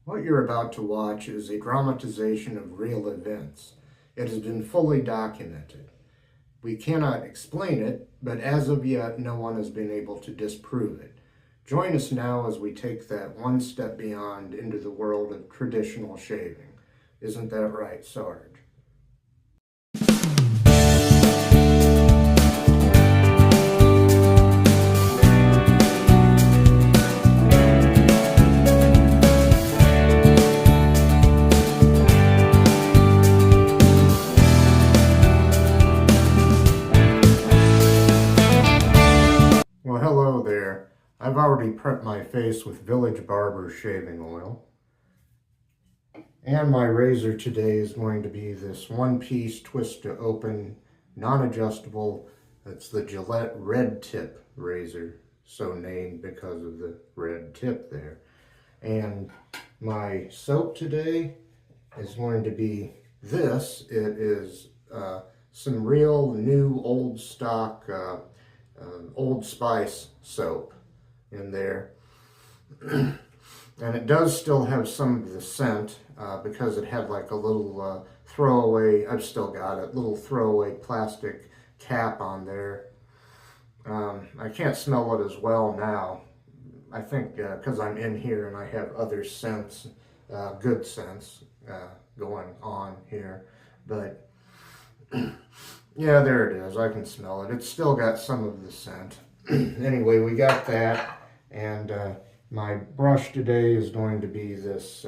What you're about to watch is a dramatization of real events. It has been fully documented. We cannot explain it, but as of yet, no one has been able to disprove it. Join us now as we take that one step beyond into the world of traditional shaving. Isn't that right, Sarge? Well, hello there. I've already prepped my face with Village Barber shaving oil. And my razor today is going to be this one-piece twist to open, non-adjustable. It's the Gillette Red Tip razor, so named because of the red tip there. And my soap today is going to be this. It is some real new old stock Old Spice soap in there. And it does still have some of the scent because it had like a little throwaway, I've still got it, little throwaway plastic cap on there. I can't smell it as well now. I think because I'm in here and I have other scents, good scents going on here. But yeah, there it is. I can smell it. It's still got some of the scent. Anyway, we got that. And my brush today is going to be this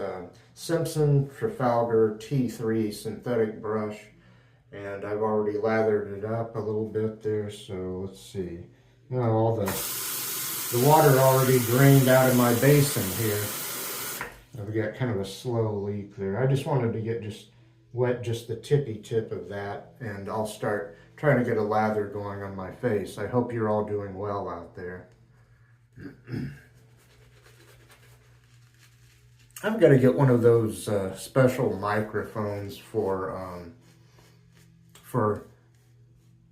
Simpsons Trafalgar T3 synthetic brush. And I've already lathered it up a little bit there. So let's see. You know, all the water already drained out of my basin here. I've got kind of a slow leak there. I just wanted to get wet just the tippy tip of that, and I'll start trying to get a lather going on my face. I hope you're all doing well out there. I've got to get one of those special microphones for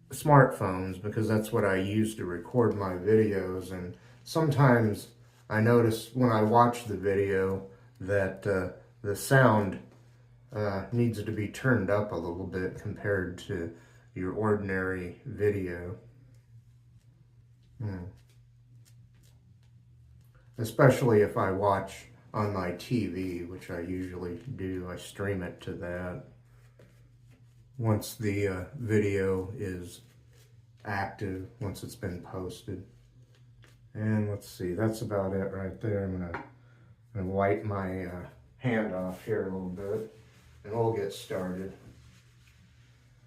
smartphones, because that's what I use to record my videos, and sometimes I notice when I watch the video that the sound needs to be turned up a little bit compared to your ordinary video. Especially if I watch on my TV, which I usually do. I stream it to that once the video is active, once it's been posted. And let's see, that's about it right there. I'm gonna wipe my hand off here a little bit, and we'll get started.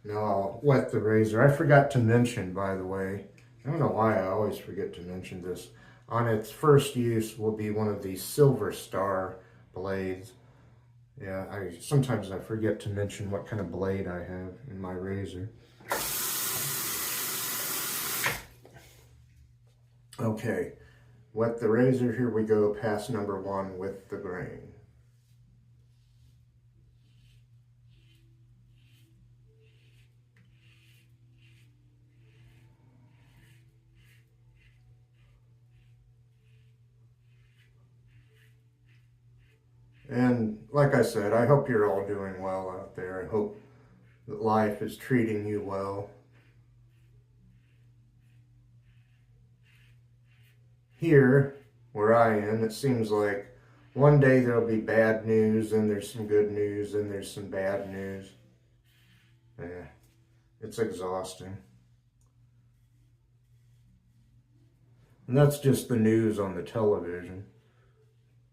Now I'll wet the razor. I forgot to mention, by the way, I don't know why I always forget to mention this, on its first use will be one of these Silver Star blades. Yeah, sometimes I forget to mention what kind of blade I have in my razor. Okay, wet the razor, here we go, pass number 1 with the grain. And like I said, I hope you're all doing well out there. I hope that life is treating you well. Here, where I am, it seems like one day there'll be bad news, and there's some good news, and there's some bad news. Yeah, it's exhausting. And that's just the news on the television.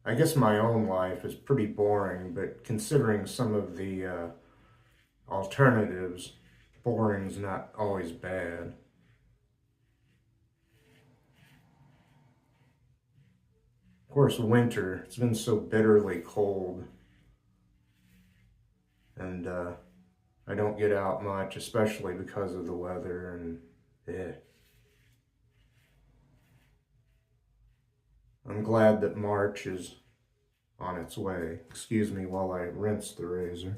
I guess my own life is pretty boring, but considering some of the alternatives, boring's not always bad. Of course, winter, it's been so bitterly cold, and I don't get out much, especially because of the weather, and I'm glad that March is on its way. Excuse me while I rinse the razor.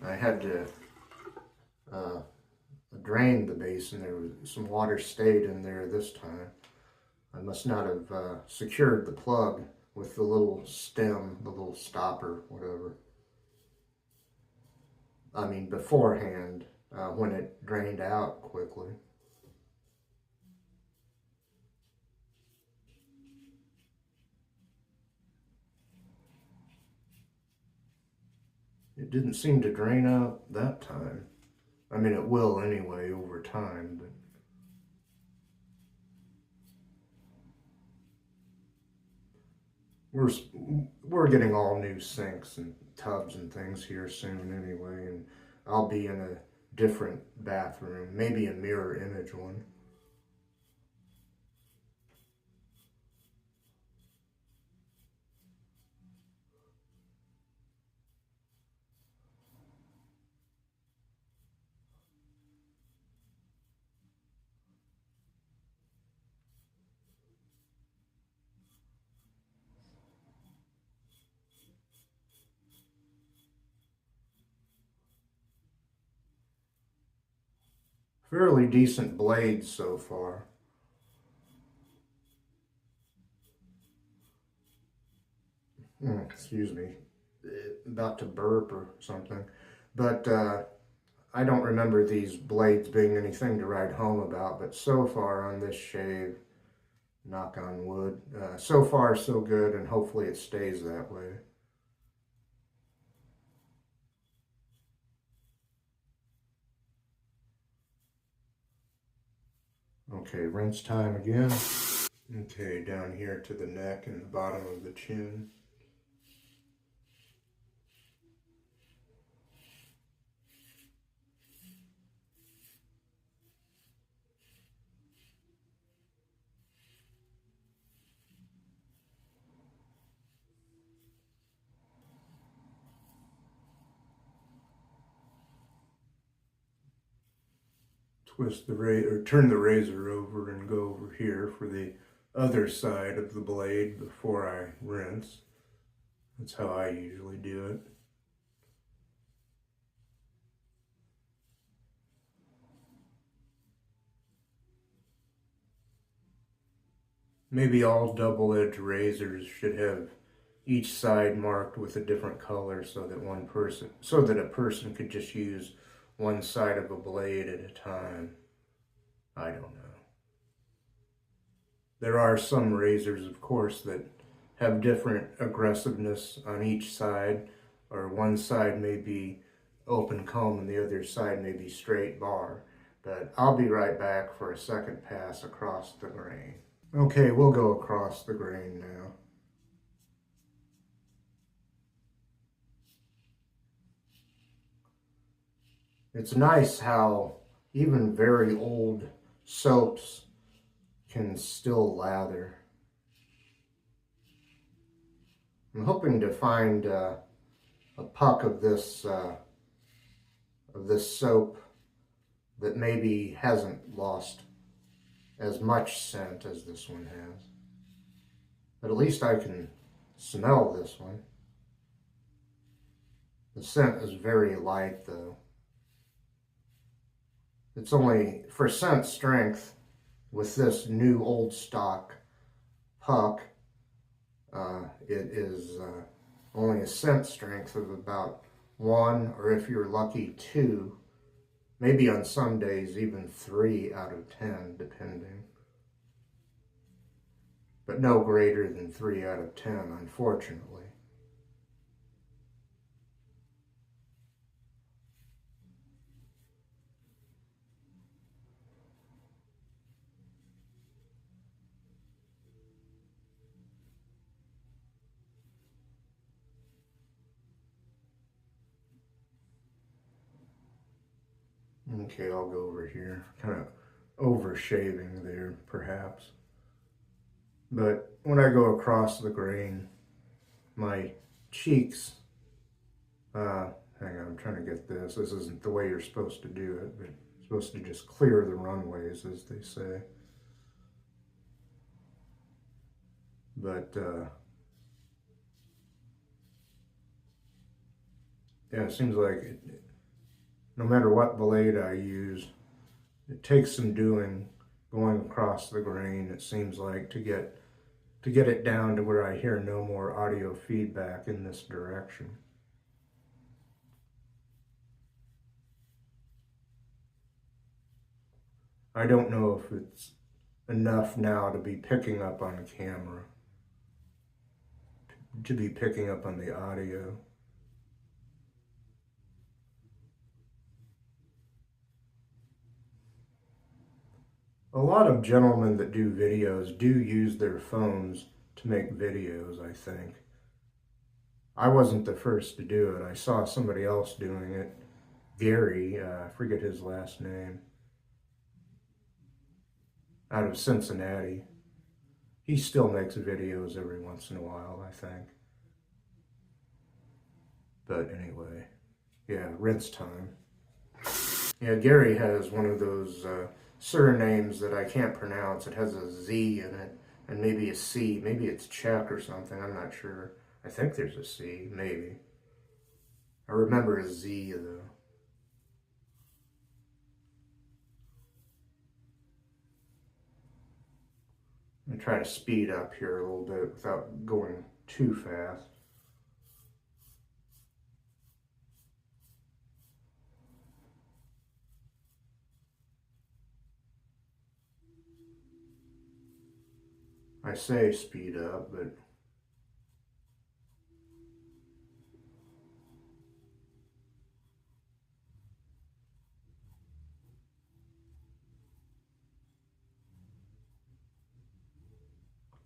I had to drain the basin. There was some water stayed in there this time. I must not have secured the plug with the little stem, the little stopper, whatever. I mean beforehand, when it drained out quickly. It didn't seem to drain out that time. I mean, it will anyway over time, but we're getting all new sinks and tubs and things here soon anyway, and I'll be in a different bathroom, maybe a mirror image one. Fairly decent blades so far. Excuse me, about to burp or something. But I don't remember these blades being anything to write home about, but so far on this shave, knock on wood, so far so good, and hopefully it stays that way. Okay, rinse time again. Okay, down here to the neck and the bottom of the chin. Twist the razor, or turn the razor over and go over here for the other side of the blade before I rinse. That's how I usually do it. Maybe all double-edged razors should have each side marked with a different color so that a person could just use one side of a blade at a time. I don't know. There are some razors, of course, that have different aggressiveness on each side, or one side may be open comb and the other side may be straight bar. But I'll be right back for a second pass across the grain. Okay, we'll go across the grain now. It's nice how even very old soaps can still lather. I'm hoping to find a puck of this soap that maybe hasn't lost as much scent as this one has. But at least I can smell this one. The scent is very light though. It's only, for scent strength, with this new old stock puck, it is only a scent strength of about 1, or if you're lucky 2, maybe on some days even 3 out of 10, depending. But no greater than 3 out of 10, unfortunately. Okay, I'll go over here. Kind of over shaving there, perhaps. But when I go across the grain, my cheeks, hang on, I'm trying to get this. This isn't the way you're supposed to do it, but you're supposed to just clear the runways, as they say. But, yeah, it seems like no matter what blade I use, it takes some doing going across the grain, it seems like, to to get it down to where I hear no more audio feedback in this direction. I don't know if it's enough now to be picking up on the camera, to be picking up on the audio. A lot of gentlemen that do videos do use their phones to make videos, I think. I wasn't the first to do it. I saw somebody else doing it. Gary, I forget his last name, out of Cincinnati. He still makes videos every once in a while, I think. But anyway, yeah, rinse time. Yeah, Gary has one of those surnames that I can't pronounce. It has a Z in it, and maybe a C. Maybe it's Czech or something, I'm not sure. I think there's a C, maybe. I remember a Z, though. I'm going to try to speed up here a little bit without going too fast. I say speed up, but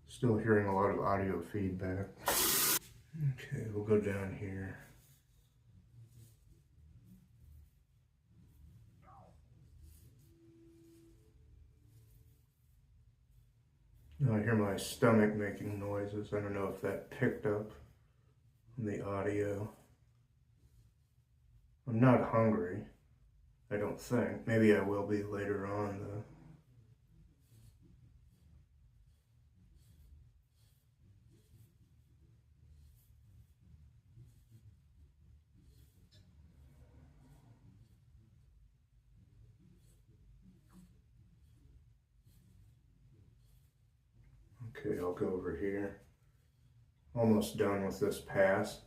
still hearing a lot of audio feedback. Okay, we'll go down here. Now I hear my stomach making noises. I don't know if that picked up on the audio. I'm not hungry, I don't think. Maybe I will be later on, though. Okay, I'll go over here. Almost done with this pass.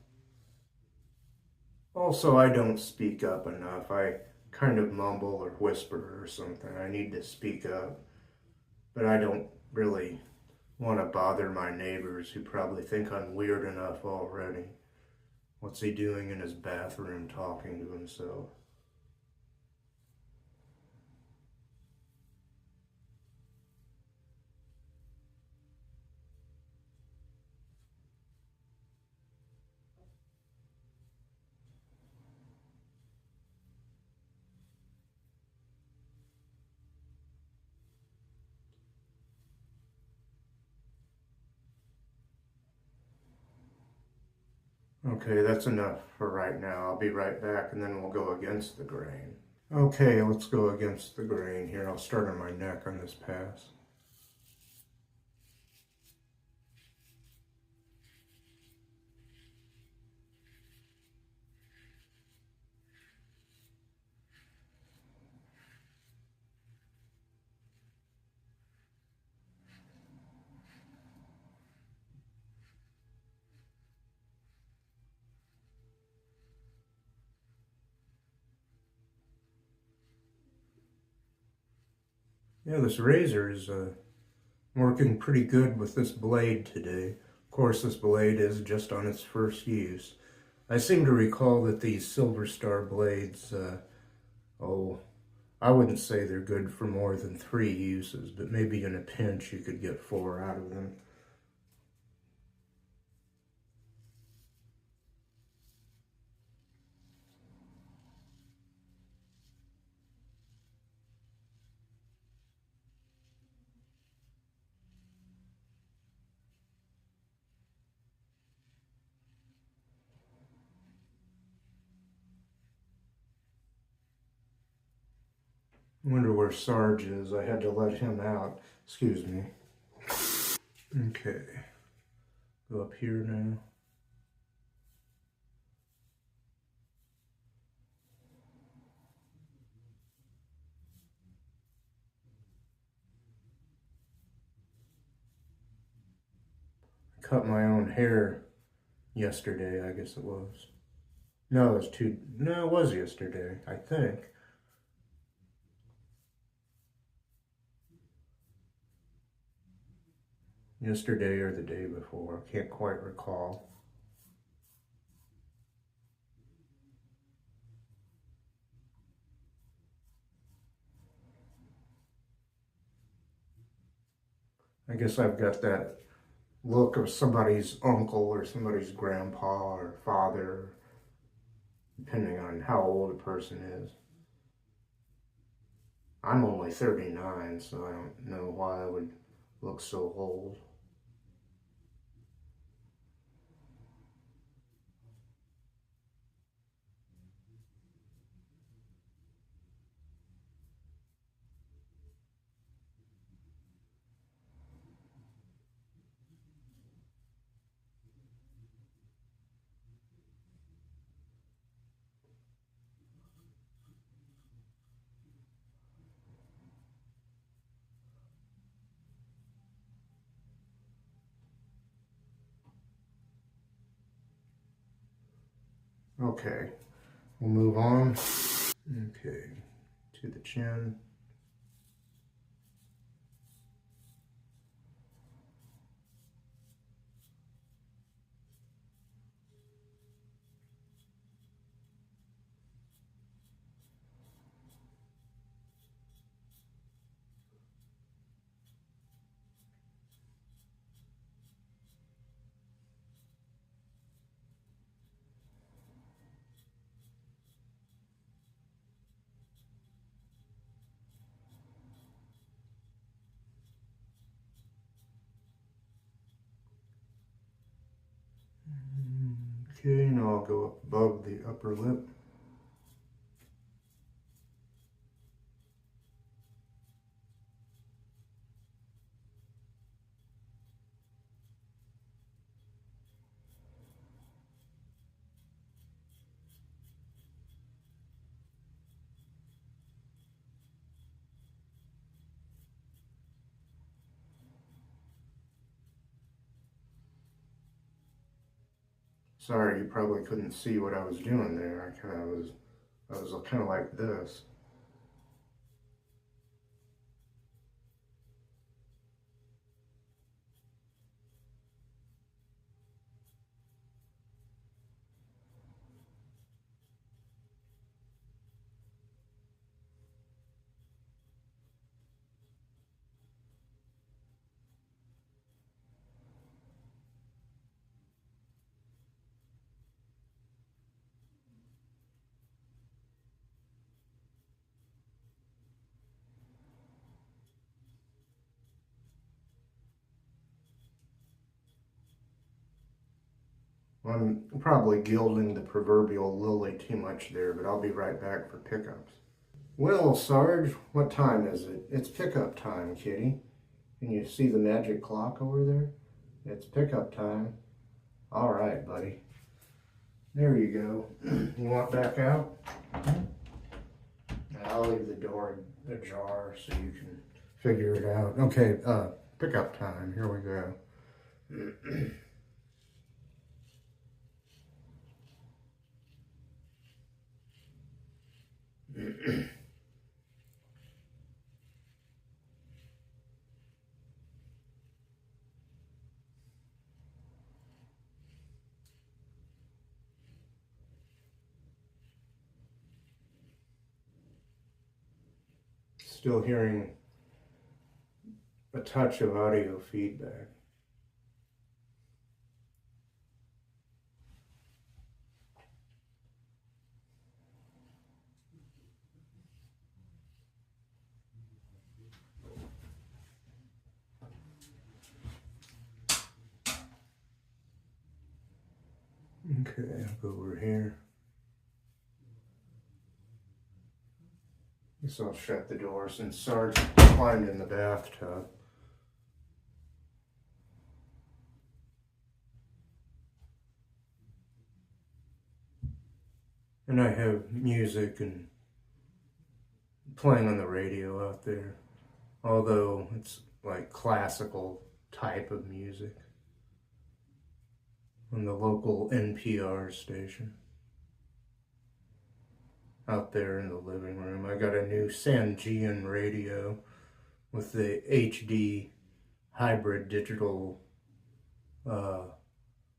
Also, I don't speak up enough. I kind of mumble or whisper or something. I need to speak up. But I don't really want to bother my neighbors who probably think I'm weird enough already. What's he doing in his bathroom talking to himself? Okay, that's enough for right now. I'll be right back and then we'll go against the grain. Okay, let's go against the grain here. I'll start on my neck on this pass. Yeah, this razor is working pretty good with this blade today. Of course, this blade is just on its first use. I seem to recall that these Silver Star blades, I wouldn't say they're good for more than 3 uses, but maybe in a pinch you could get 4 out of them. I wonder where Sarge is. I had to let him out. Excuse me. Okay. Go up here now. cut my own hair yesterday, I guess it was. No, it was yesterday, I think. Yesterday or the day before, can't quite recall. I guess I've got that look of somebody's uncle or somebody's grandpa or father, depending on how old a person is. I'm only 39, so I don't know why I would look so old. Okay, we'll move on. Okay, to the chin. Okay, now I'll go up above the upper lip. Sorry, you probably couldn't see what I was doing there. I was kind of like this. I'm probably gilding the proverbial lily too much there, but I'll be right back for pickups. Well, Sarge, what time is it? It's pickup time, kitty. Can you see the magic clock over there? It's pickup time. All right, buddy. There you go. You want back out? I'll leave the door ajar so you can figure it out. Okay, pickup time. Here we go. Still hearing a touch of audio feedback. Okay, I'll go over here. Guess I'll shut the door since Sarge climbed in the bathtub. And I have music and playing on the radio out there, although it's like classical type of music. on the local NPR station out there in the living room. I got a new Sangean radio with the HD hybrid digital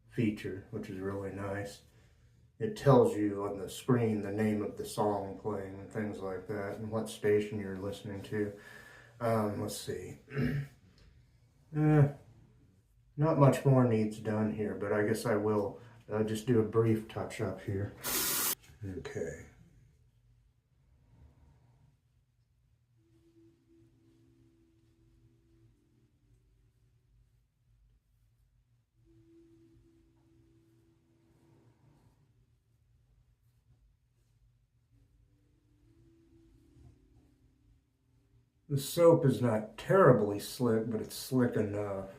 feature, which is really nice. It tells you on the screen the name of the song playing and things like that, and what station you're listening to. Let's see. Not much more needs done here, but I guess I will just do a brief touch up here. Okay. The soap is not terribly slick, but it's slick enough.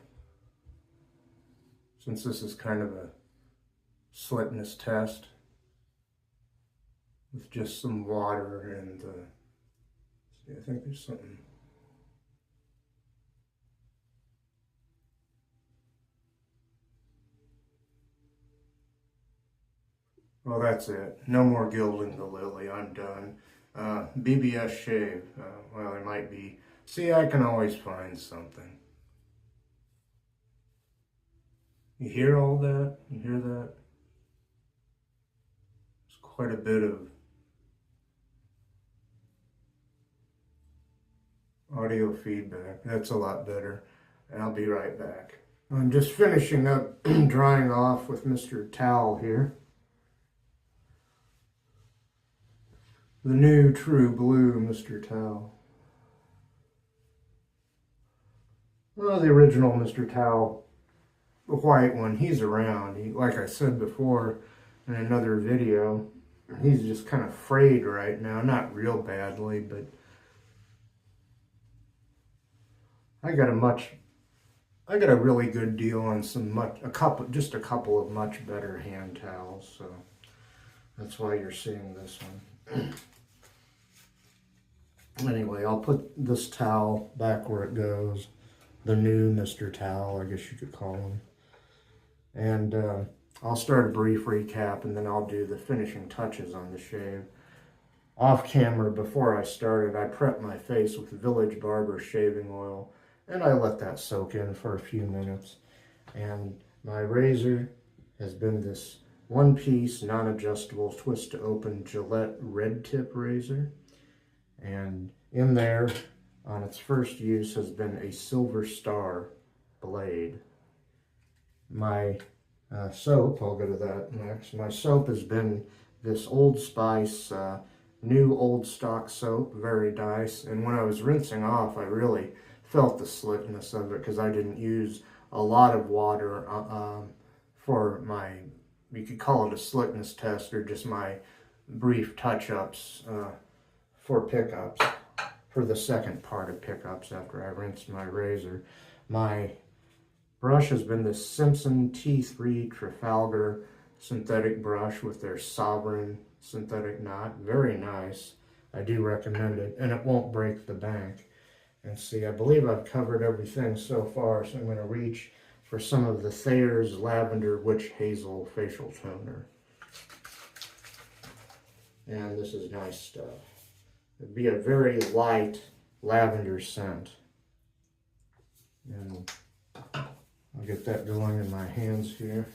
Since this is kind of a slickness test with just some water and see, I think there's something. Well, that's it. No more gilding the lily. I'm done. BBS shave. Well, there might be. See, I can always find something. You hear all that? You hear that? There's quite a bit of audio feedback. That's a lot better. And I'll be right back. I'm just finishing up drying off with Mr. Towel here. The new True Blue Mr. Towel. Well, the original Mr. Towel, the white one, he's around. He, like I said before in another video, he's just kind of frayed right now. Not real badly, but I got a really good deal on just a couple of much better hand towels, so that's why you're seeing this one. Anyway, I'll put this towel back where it goes. The new Mr. Towel, I guess you could call him. And I'll start a brief recap, and then I'll do the finishing touches on the shave. Off camera, before I started, I prepped my face with Village Barber shaving oil, and I let that soak in for a few minutes. And my razor has been this one-piece, non-adjustable, twist-to-open Gillette Red Tip razor. And in there, on its first use, has been a Silver Star blade. My soap, I'll go to that next. My soap has been this Old Spice, new old stock soap, very nice. And when I was rinsing off, I really felt the slickness of it because I didn't use a lot of water for my, you could call it a slickness test or just my brief touch-ups for pickups, for the second part of pickups after I rinsed my razor. My brush has been this Simpsons T3 Trafalgar synthetic brush with their Sovereign synthetic knot. Very nice. I do recommend it, and it won't break the bank. And see, I believe I've covered everything so far, so I'm going to reach for some of the Thayers Lavender Witch Hazel facial toner. And this is nice stuff. It'd be a very light lavender scent. And I'll get that going in my hands here.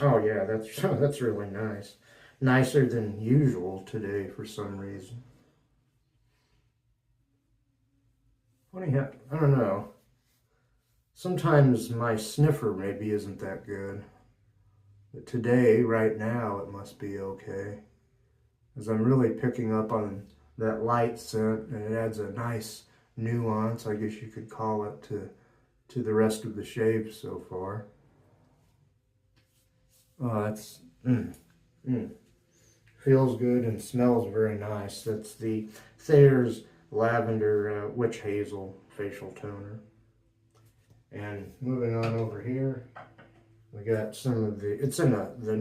Oh yeah, that's really nice. Nicer than usual today for some reason. Funny, I don't know. Sometimes my sniffer maybe isn't that good. But today, right now, it must be okay. As I'm really picking up on that light scent, and it adds a nice nuance, I guess you could call it, to the rest of the shave so far. Oh, that's, feels good and smells very nice. That's the Thayers Lavender Witch Hazel facial toner. And moving on over here, we got some of the, it's in the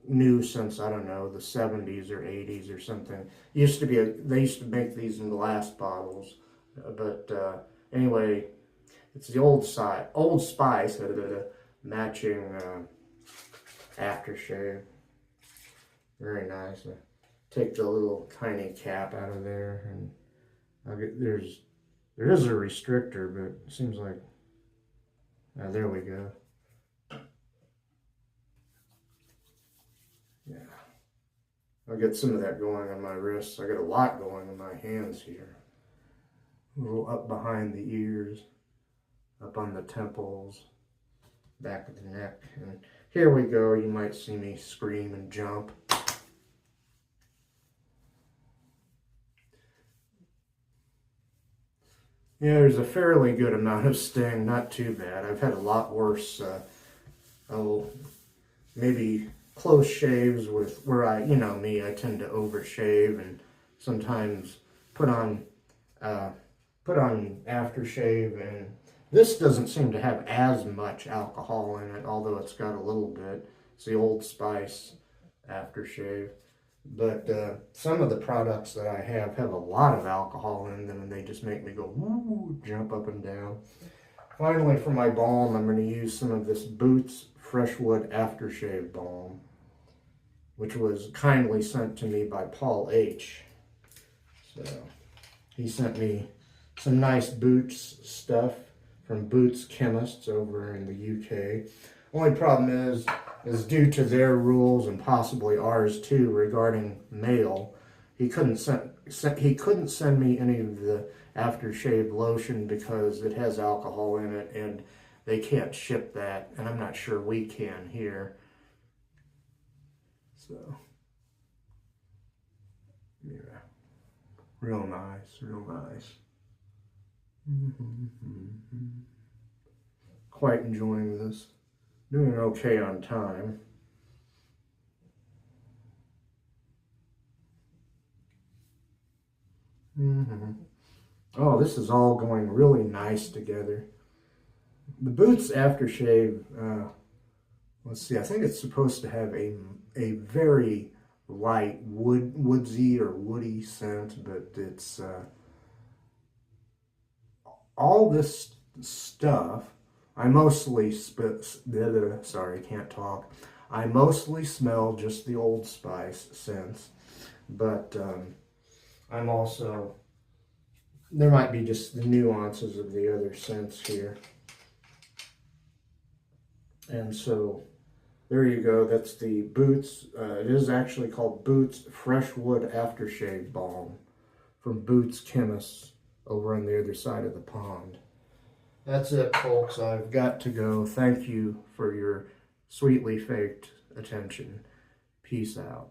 new since, I don't know, the 70s or 80s or something. They used to make these in glass bottles, but Anyway, it's the Old Spice matching aftershave. Very nice. Take the little tiny cap out of there, and there is a restrictor, but it seems like there we go. Yeah, I'll get some of that going on my wrists. I got a lot going on my hands here. A little up behind the ears, up on the temples, back of the neck, and here we go. You might see me scream and jump. Yeah, there's a fairly good amount of sting, not too bad. I've had a lot worse, maybe close shaves where I, you know me, I tend to overshave and sometimes put on aftershave, and this doesn't seem to have as much alcohol in it, although it's got a little bit. It's the Old Spice aftershave. But some of the products that I have a lot of alcohol in them, and they just make me go, woo, jump up and down. Finally, for my balm, I'm going to use some of this Boots Freahwood aftershave balm, which was kindly sent to me by Paul H. So he sent me some nice Boots stuff from Boots Chemists over in the UK. Only problem is due to their rules and possibly ours too regarding mail, he couldn't send me any of the aftershave lotion because it has alcohol in it, and they can't ship that, and I'm not sure we can here. So yeah, real nice, real nice. Quite enjoying this. Doing okay on time. Oh, this is all going really nice together. The Boots aftershave, let's see, I think it's supposed to have a very light woodsy or woody scent, but it's all this stuff. I mostly I mostly smell just the Old Spice scents, but I'm also, there might be just the nuances of the other scents here. And so there you go. That's the Boots. It is actually called Boots Freahwood Aftershave Balm from Boots Chemists over on the other side of the pond. That's it, folks. I've got to go. Thank you for your sweetly faked attention. Peace out.